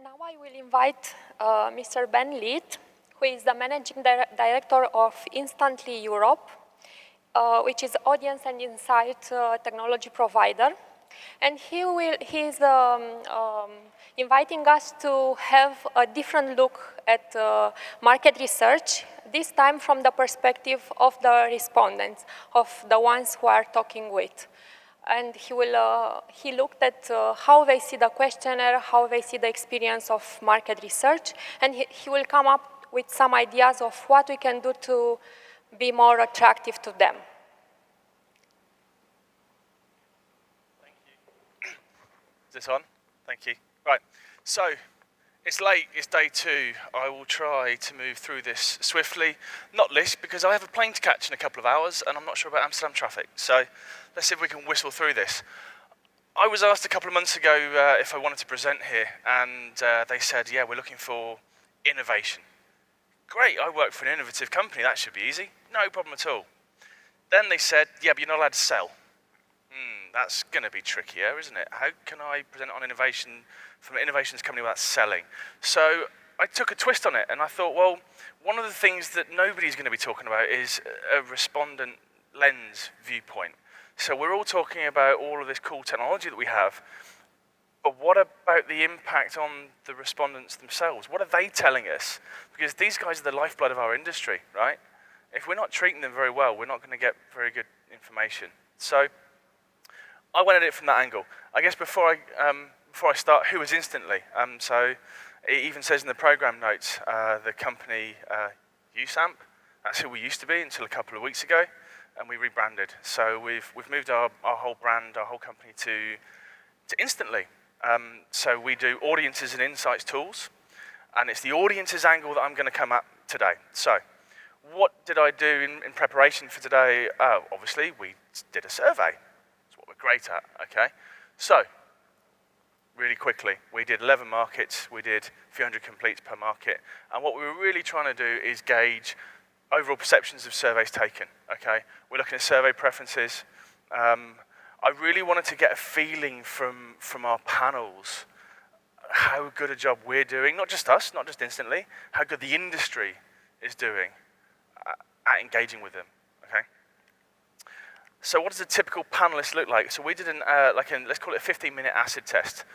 Now I will invite Mr. Ben Leet, who is the Managing Director of Instantly Europe, which is audience and insight technology provider. And he is inviting us to have a different look at market research, this time from the perspective of the respondents, of the ones who are talking with. And he looked at how they see the questionnaire, how they see the experience of market research, and he will come up with some ideas of what we can do to be more attractive to them. Thank you. Is this on? Thank you. Right, so it's late, it's day 2. I will try to move through this swiftly, not least because I have a plane to catch in a couple of hours and I'm not sure about Amsterdam traffic. So let's see if we can whistle through this. I was asked a couple of months ago if I wanted to present here, and they said, yeah, we're looking for innovation. Great, I work for an innovative company, that should be easy. No problem at all. Then they said, yeah, but you're not allowed to sell. That's going to be trickier, isn't it? How can I present on innovation from an innovations company without selling? So I took a twist on it, and I thought, well, one of the things that nobody's going to be talking about is a respondent lens viewpoint. So we're all talking about all of this cool technology that we have, but what about the impact on the respondents themselves? What are they telling us? Because these guys are the lifeblood of our industry, right? If we're not treating them very well, we're not going to get very good information. So I went at it from that angle. I guess before I start, who is Instantly? So it even says in the program notes, the company uSamp. That's who we used to be until a couple of weeks ago, and we rebranded. So we've moved our whole brand, our whole company to Instantly. So we do audiences and insights tools, and it's the audiences angle that I'm going to come at today. So what did I do in preparation for today? Obviously, we did a survey. That's what we're great at, okay? So really quickly, we did 11 markets, we did a few hundred completes per market, and what we were really trying to do is gauge overall perceptions of surveys taken, okay? We're looking at survey preferences. I really wanted to get a feeling from our panels how good a job we're doing, not just us, not just Instantly, how good the industry is doing at engaging with them, okay? So what does a typical panelist look like? So we did let's call it a 15-minute acid test.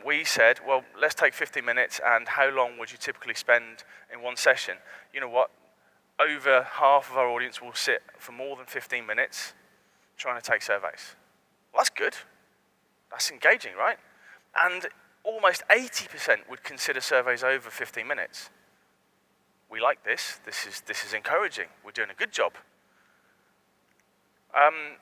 We said, well, let's take 15 minutes, and how long would you typically spend in one session? You know what? Over half of our audience will sit for more than 15 minutes trying to take surveys. Well, that's good. That's engaging, right? And almost 80% would consider surveys over 15 minutes. We like this. This is encouraging. We're doing a good job.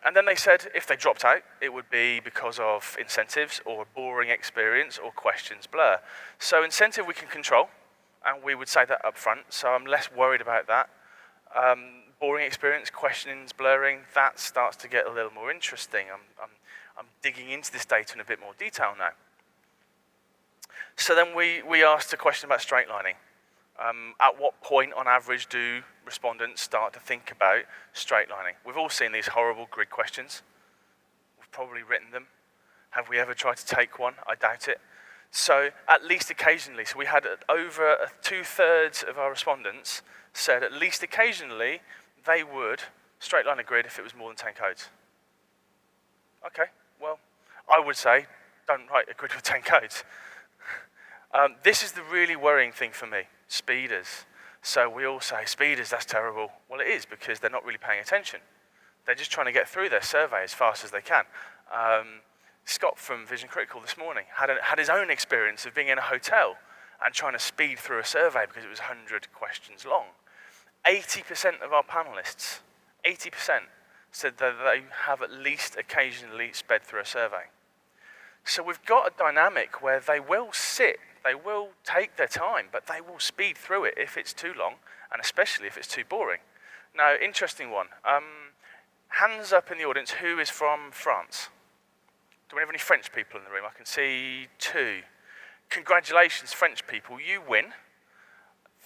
And then they said if they dropped out, it would be because of incentives or a boring experience or questions blur. So incentive we can control, and we would say that up front, so I'm less worried about that. Boring experience, questions blurring, that starts to get a little more interesting. I'm digging into this data in a bit more detail now. So then we asked a question about straight lining. At what point on average do respondents start to think about straight lining? We've all seen these horrible grid questions. We've probably written them. Have we ever tried to take one? I doubt it. So at least occasionally, so we had over 2/3 of our respondents said at least occasionally they would straight line a grid if it was more than 10 codes. Okay, well, I would say don't write a grid with 10 codes. This is the really worrying thing for me, speeders. So we all say, speeders, that's terrible. Well, it is, because they're not really paying attention. They're just trying to get through their survey as fast as they can. Scott from Vision Critical this morning had his own experience of being in a hotel and trying to speed through a survey because it was 100 questions long. 80% of our panelists, 80%, said that they have at least occasionally sped through a survey. So we've got a dynamic where they will sit, they will take their time, but they will speed through it if it's too long, and especially if it's too boring. Now, interesting one. Hands up in the audience, who is from France? Do we have any French people in the room? I can see 2. Congratulations, French people, you win.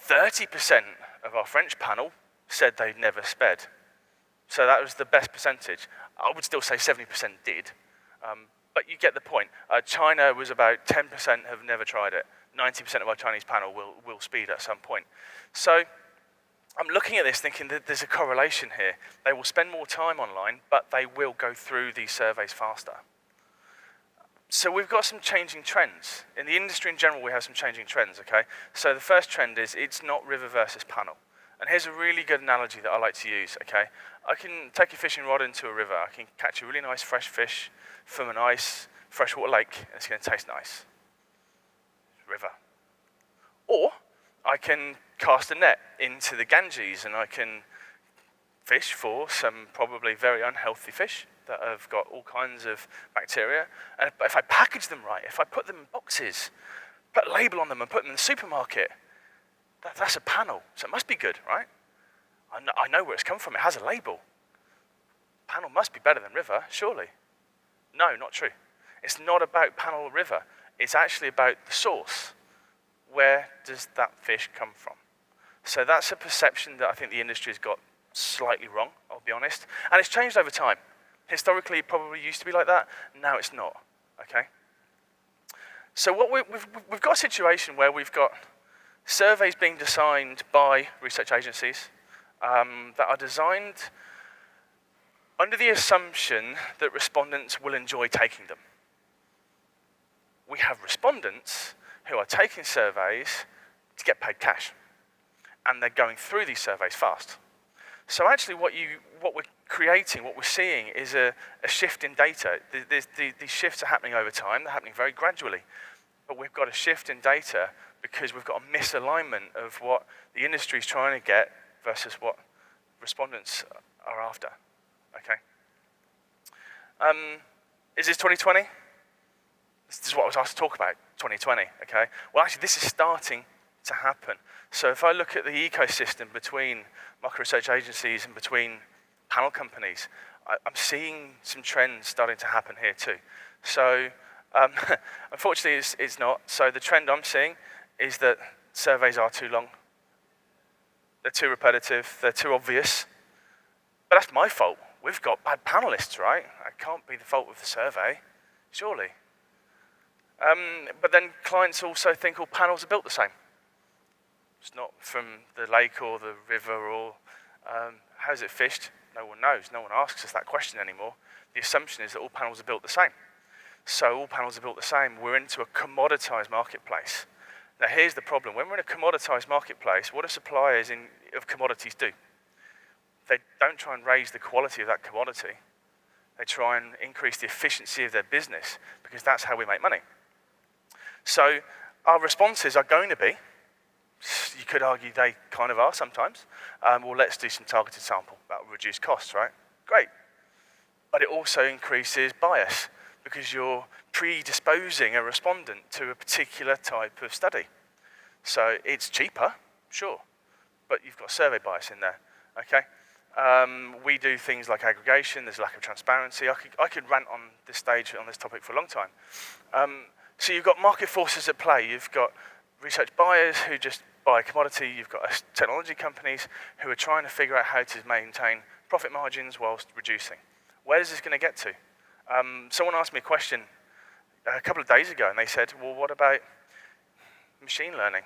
30% of our French panel said they'd never sped. So that was the best percentage. I would still say 70% did, but you get the point. China was about 10% have never tried it. 90% of our Chinese panel will speed at some point. So I'm looking at this thinking that there's a correlation here. They will spend more time online, but they will go through these surveys faster. So we've got some changing trends. In the industry in general, we have some changing trends, okay? So the first trend is it's not river versus panel. And here's a really good analogy that I like to use, okay? I can take a fishing rod into a river. I can catch a really nice fresh fish from a nice freshwater lake, and it's going to taste nice. River. Or I can cast a net into the Ganges, and I can fish for some probably very unhealthy fish that have got all kinds of bacteria. And if I package them right, if I put them in boxes, put a label on them and put them in the supermarket, that's a panel, so it must be good, right? I know where it's come from, it has a label. Panel must be better than river, surely. No, not true. It's not about panel or river, it's actually about the source. Where does that fish come from? So that's a perception that I think the industry has got slightly wrong, I'll be honest. And it's changed over time. Historically, it probably used to be like that, now it's not, okay? So what we've got a situation where we've got surveys being designed by research agencies that are designed under the assumption that respondents will enjoy taking them. We have respondents who are taking surveys to get paid cash, and they're going through these surveys fast. So actually what we're creating, what we're seeing is a shift in data. These shifts are happening over time, they're happening very gradually, but we've got a shift in data because we've got a misalignment of what the industry is trying to get versus what respondents are after, okay? Is this 2020? This is what I was asked to talk about, 2020, okay? Well, actually, this is starting to happen. So if I look at the ecosystem between market research agencies and between panel companies, I'm seeing some trends starting to happen here too. So unfortunately, it's not. So the trend I'm seeing is that surveys are too long. They're too repetitive, they're too obvious. But that's my fault. We've got bad panelists, right? It can't be the fault of the survey, surely. But then clients also think all panels are built the same. It's not from the lake or the river or how's it fished? No one knows. No one asks us that question anymore. The assumption is that all panels are built the same. So all panels are built the same. We're into a commoditized marketplace. Now here's the problem. When we're in a commoditized marketplace, what do suppliers of commodities do? They don't try and raise the quality of that commodity. They try and increase the efficiency of their business because that's how we make money. So our responses are going to be, you could argue they kind of are sometimes, well, let's do some targeted sample. That will reduce costs, right? Great. But it also increases bias because you're predisposing a respondent to a particular type of study. So it's cheaper, sure, but you've got survey bias in there, okay? We do things like aggregation, there's a lack of transparency. I could rant on this stage on this topic for a long time. So you've got market forces at play. You've got research buyers who just buy a commodity. You've got technology companies who are trying to figure out how to maintain profit margins whilst reducing. Where is this going to get to? Someone asked me a question a couple of days ago, and they said, well, what about machine learning?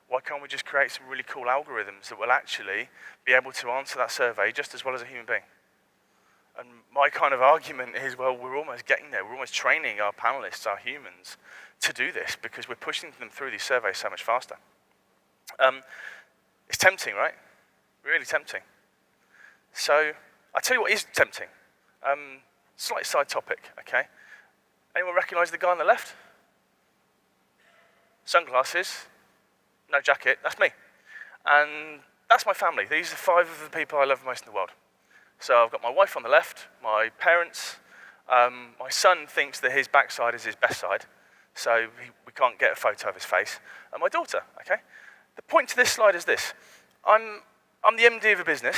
Why can't we just create some really cool algorithms that will actually be able to answer that survey just as well as a human being? And my kind of argument is, well, we're almost getting there. We're almost training our panelists, our humans, to do this because we're pushing them through these surveys so much faster. It's tempting, right? Really tempting. So I'll tell you what is tempting. Slight side topic, okay? Anyone recognize the guy on the left? Sunglasses, no jacket, that's me. And that's my family. These are 5 of the people I love most in the world. So I've got my wife on the left, my parents, my son thinks that his backside is his best side, so we can't get a photo of his face, and my daughter, okay? The point to this slide is this. I'm the MD of a business,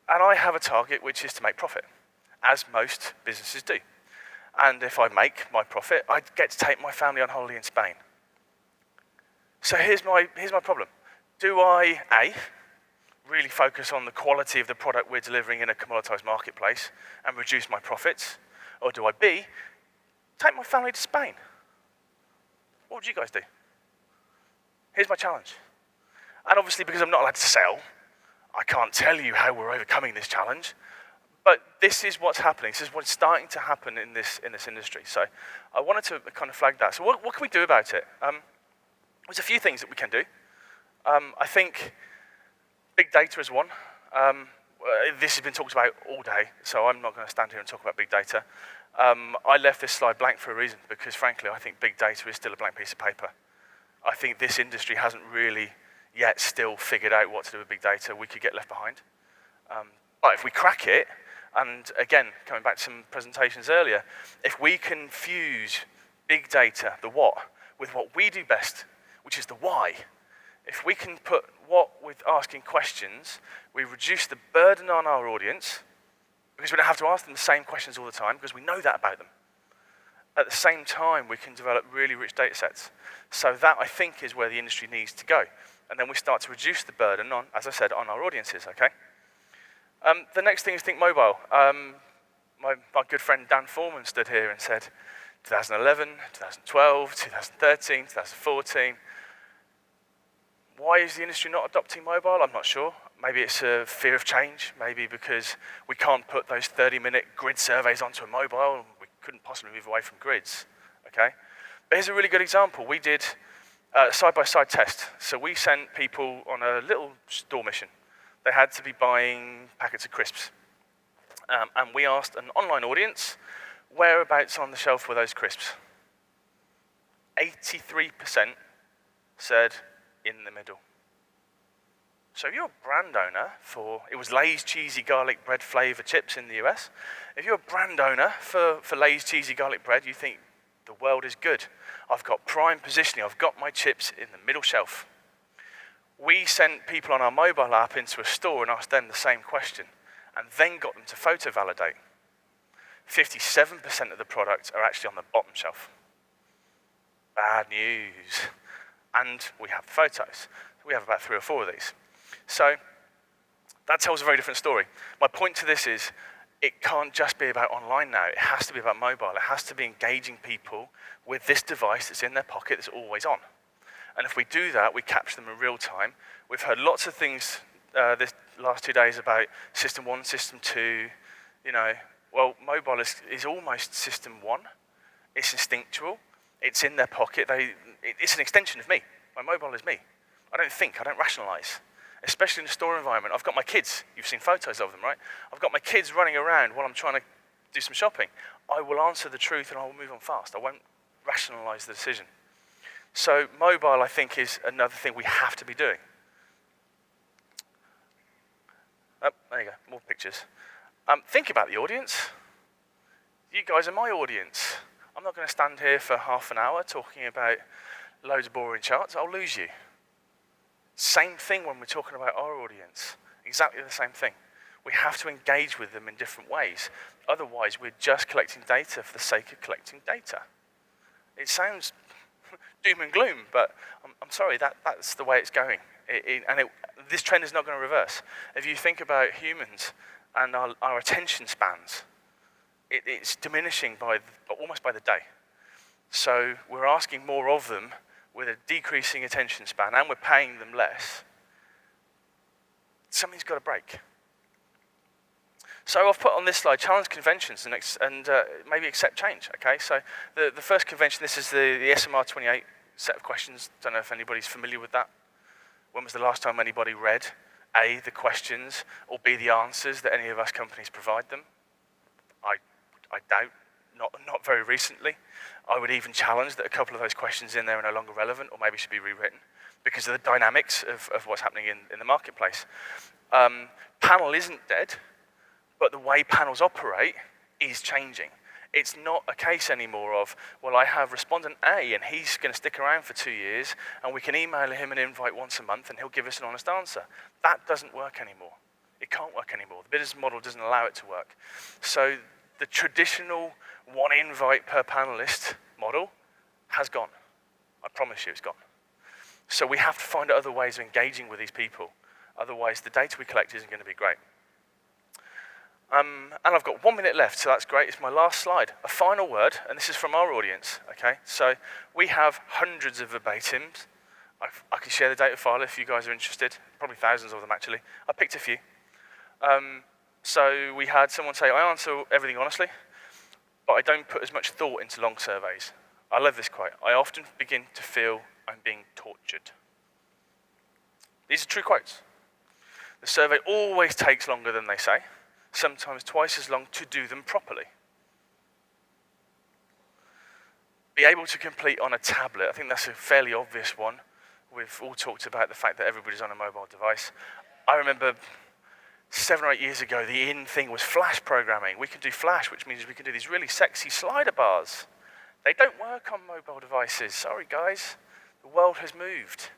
and I have a target which is to make profit, as most businesses do. And if I make my profit, I get to take my family on holiday in Spain. So here's my problem. Do I, A, really focus on the quality of the product we're delivering in a commoditized marketplace and reduce my profits? Or do I, B, take my family to Spain? What would you guys do? Here's my challenge. And obviously, because I'm not allowed to sell, I can't tell you how we're overcoming this challenge. But this is what's happening. This is what's starting to happen in this industry. So I wanted to kind of flag that. So what can we do about it? There's a few things that we can do. I think big data is one. This has been talked about all day, so I'm not going to stand here and talk about big data. I left this slide blank for a reason, because frankly, I think big data is still a blank piece of paper. I think this industry hasn't really yet still figured out what to do with big data. We could get left behind. But if we crack it, and again, coming back to some presentations earlier, if we can fuse big data, the what, with what we do best, which is the why, if we can put what with asking questions, we reduce the burden on our audience, because we don't have to ask them the same questions all the time, because we know that about them. At the same time, we can develop really rich data sets. So that, I think, is where the industry needs to go. And then we start to reduce the burden on, as I said, on our audiences, okay? The next thing is think mobile. My good friend Dan Foreman stood here and said, 2011, 2012, 2013, 2014. Why is the industry not adopting mobile? I'm not sure. Maybe it's a fear of change. Maybe because we can't put those 30-minute grid surveys onto a mobile. We couldn't possibly move away from grids, okay? But here's a really good example. We did a side-by-side test. So we sent people on a little store mission. They had to be buying packets of crisps. And we asked an online audience, whereabouts on the shelf were those crisps? 83% said in the middle. So if you're a brand owner for, it was Lay's cheesy garlic bread flavor chips in the US. If you're a brand owner for Lay's cheesy garlic bread, you think the world is good. I've got prime positioning, I've got my chips in the middle shelf. We sent people on our mobile app into a store and asked them the same question, and then got them to photo validate. 57% of the products are actually on the bottom shelf. Bad news. And we have the photos. We have about 3 or 4 of these. So that tells a very different story. My point to this is, it can't just be about online now. It has to be about mobile. It has to be engaging people with this device that's in their pocket that's always on. And if we do that, we capture them in real time. We've heard lots of things this last 2 days about system 1, system 2. You know, well, mobile is almost system 1. It's instinctual. It's in their pocket. It's an extension of me. My mobile is me. I don't think, I don't rationalize. Especially in a store environment. I've got my kids. You've seen photos of them, right? I've got my kids running around while I'm trying to do some shopping. I will answer the truth and I will move on fast. I won't rationalize the decision. So mobile, I think, is another thing we have to be doing. Oh, there you go, more pictures. Think about the audience. You guys are my audience. I'm not going to stand here for half an hour talking about loads of boring charts. I'll lose you. Same thing when we're talking about our audience. Exactly the same thing. We have to engage with them in different ways. Otherwise, we're just collecting data for the sake of collecting data. It sounds doom and gloom, but I'm sorry, that's the way it's going. This trend is not going to reverse. If you think about humans and our attention spans, it's diminishing almost by the day. So we're asking more of them with a decreasing attention span, and we're paying them less. Something's got to break. So I've put on this slide challenge conventions and maybe accept change. Okay, so the first convention, this is the SMR 28 set of questions. Don't know if anybody's familiar with that. When was the last time anybody read A, the questions, or B, the answers that any of us companies provide them? I doubt, not very recently. I would even challenge that a couple of those questions in there are no longer relevant, or maybe should be rewritten because of the dynamics of what's happening in the marketplace. Panel isn't dead, but the way panels operate is changing. It's not a case anymore of, well, I have respondent A and he's going to stick around for 2 years and we can email him an invite once a month and he'll give us an honest answer. That doesn't work anymore. It can't work anymore. The business model doesn't allow it to work. So the traditional one invite per panelist model has gone. I promise you it's gone. So we have to find other ways of engaging with these people. Otherwise, the data we collect isn't going to be great. And I've got 1 minute left, so that's great. It's my last slide. A final word, and this is from our audience, okay? So we have hundreds of verbatims I can share the data file if you guys are interested. Probably thousands of them, actually. I picked a few. So we had someone say, I answer everything honestly, but I don't put as much thought into long surveys. I love this quote. I often begin to feel I'm being tortured. These are true quotes. The survey always takes longer than they say, sometimes twice as long to do them properly. Be able to complete on a tablet, I think that's a fairly obvious one. We've all talked about the fact that everybody's on a mobile device. I remember 7 or 8 years ago, the in thing was Flash programming. We can do Flash, which means we can do these really sexy slider bars. They don't work on mobile devices. Sorry, guys. The world has moved.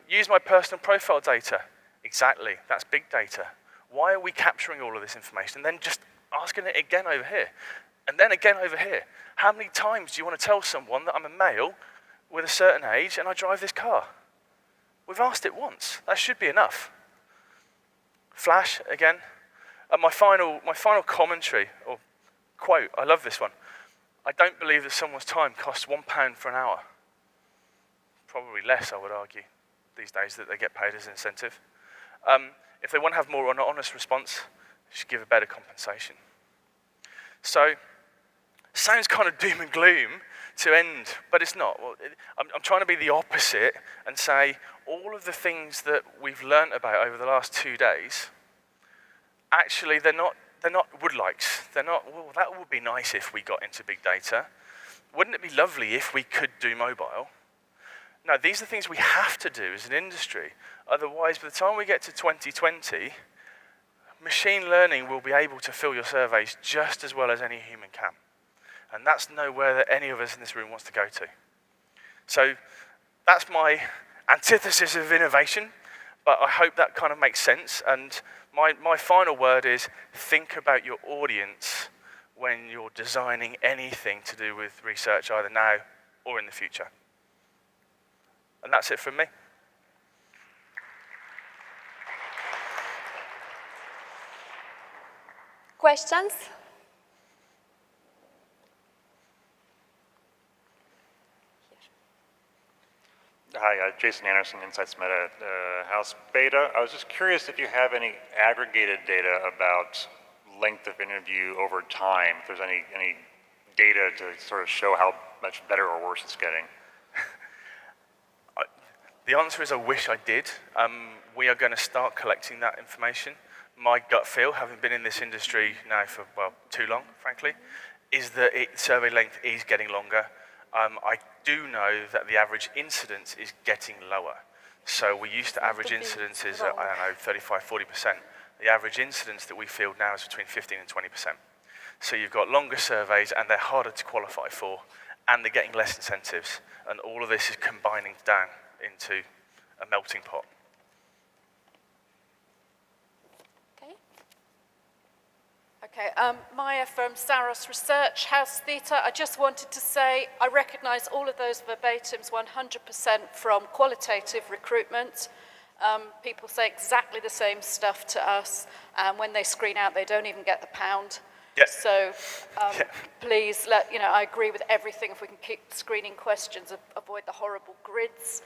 Use my personal profile data. Exactly. That's big data. Why are we capturing all of this information and then just asking it again over here? And then again over here. How many times do you want to tell someone that I'm a male with a certain age and I drive this car? We've asked it once. That should be enough. Flash, again. And my final commentary, or quote, I love this one. I don't believe that someone's time costs £1 for an hour. Probably less, I would argue, these days, that they get paid as an incentive. If they want to have more an honest response, they should give a better compensation. So, sounds kind of doom and gloom to end, but it's not. I'm trying to be the opposite and say all of the things that we've learnt about over the last 2 days, actually they're not would-likes. They're not, well, that would be nice if we got into big data. Wouldn't it be lovely if we could do mobile? No, these are things we have to do as an industry. Otherwise, by the time we get to 2020, machine learning will be able to fill your surveys just as well as any human can. And that's nowhere that any of us in this room wants to go to. So that's my antithesis of innovation, but I hope that kind of makes sense. And my final word is think about your audience when you're designing anything to do with research, either now or in the future. And that's it from me. Questions? Hi, Jason Anderson, Insights Meta, House Beta. I was just curious if you have any aggregated data about length of interview over time, if there's any data to sort of show how much better or worse it's getting. The answer is I wish I did. We are going to start collecting that information. My gut feel, having been in this industry now for, well, too long, frankly, is that survey length is getting longer. I do know that the average incidence is getting lower. So we used to average incidences at, I don't know, 35, 40%. The average incidence that we field now is between 15 and 20%. So you've got longer surveys and they're harder to qualify for and they're getting less incentives. And all of this is combining down into a melting pot. Okay, Maya from Saros Research, House Theta. I just wanted to say I recognise all of those verbatims 100% from qualitative recruitment. People say exactly the same stuff to us, and when they screen out, they don't even get the pound. Yep. So please, I agree with everything. If we can keep screening questions, avoid the horrible grids.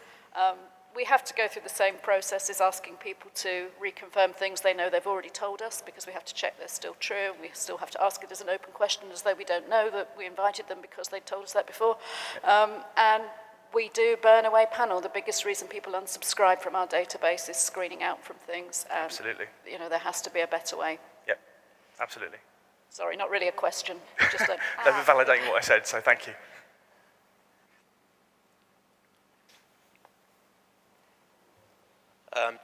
We have to go through the same processes, asking people to reconfirm things they know they've already told us, because we have to check they're still true. We still have to ask it as an open question, as though we don't know that we invited them because they told us that before. And we do burn away panel. The biggest reason people unsubscribe from our database is screening out from things. And, Absolutely. There has to be a better way. Yep, absolutely. Sorry, not really a question. Just a, They've been validating what I said, so thank you.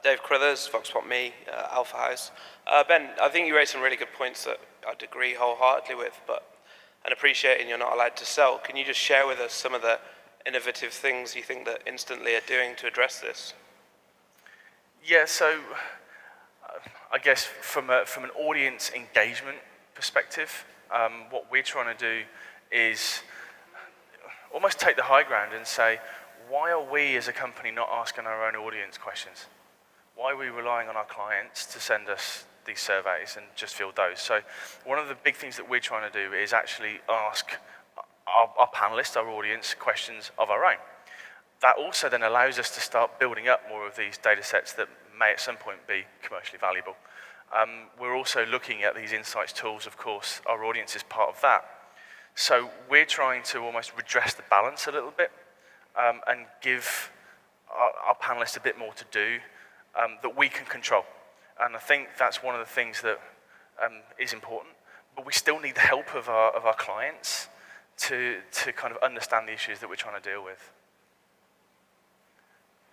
Dave Crothers, VoxPopMe, Alpha House. Ben, I think you raised some really good points that I'd agree wholeheartedly with, and appreciating you're not allowed to sell. Can you just share with us some of the innovative things you think that Instantly are doing to address this? Yeah, so I guess from an audience engagement perspective, what we're trying to do is almost take the high ground and say, why are we as a company not asking our own audience questions? Why are we relying on our clients to send us these surveys and just field those? So one of the big things that we're trying to do is actually ask our panelists, our audience, questions of our own. that also then allows us to start building up more of these data sets that may at some point be commercially valuable. We're also looking at these insights tools, of course, our audience is part of that. So we're trying to almost redress the balance a little bit and give our panelists a bit more to do that we can control. And I think that's one of the things that is important, but we still need the help of our clients to kind of understand the issues that we're trying to deal with.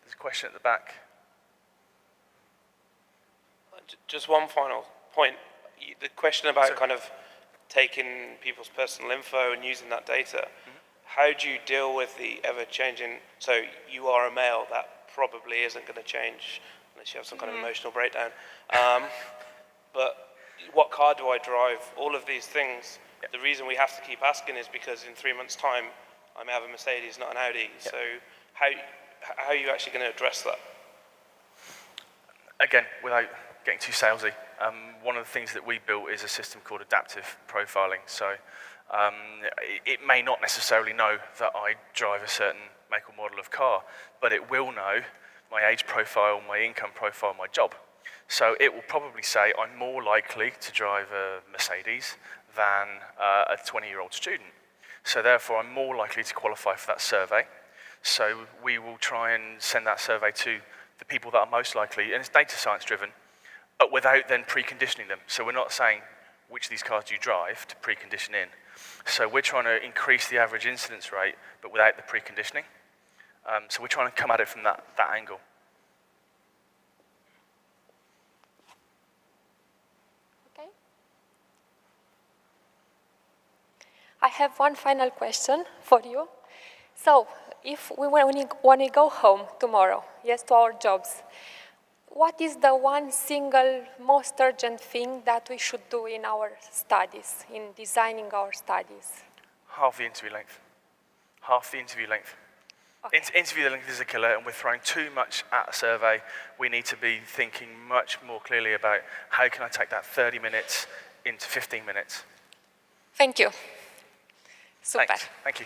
There's a question at the back. Just one final point. The question about kind of taking people's personal info and using that data, how do you deal with the ever-changing, so you are a male, that probably isn't going to change unless you have some kind of emotional breakdown. But what car do I drive? All of these things, the reason we have to keep asking is because in 3 months' time, I may have a Mercedes, not an Audi. So how are you actually going to address that? Again, without getting too salesy, one of the things that we built is a system called adaptive profiling. So it may not necessarily know that I drive a certain make or model of car, but it will know my age profile, my income profile, my job. So it will probably say I'm more likely to drive a Mercedes than a 20-year-old student. So therefore, I'm more likely to qualify for that survey. So we will try and send that survey to the people that are most likely, and it's data science driven, but without then preconditioning them. So we're not saying which of these cars do you drive to precondition in. So we're trying to increase the average incidence rate, but without the preconditioning. So we're trying to come at it from that angle. Okay. I have one final question for you. So, if we want to go home tomorrow, yes, to our jobs, what is the one single most urgent thing that we should do in our studies, in designing our studies? Half the interview length. Half the interview length. Okay. Interview length is a killer, and we're throwing too much at a survey. We need to be thinking much more clearly about how can I take that 30 minutes into 15 minutes. Thank you. Super. Thanks. Thank you.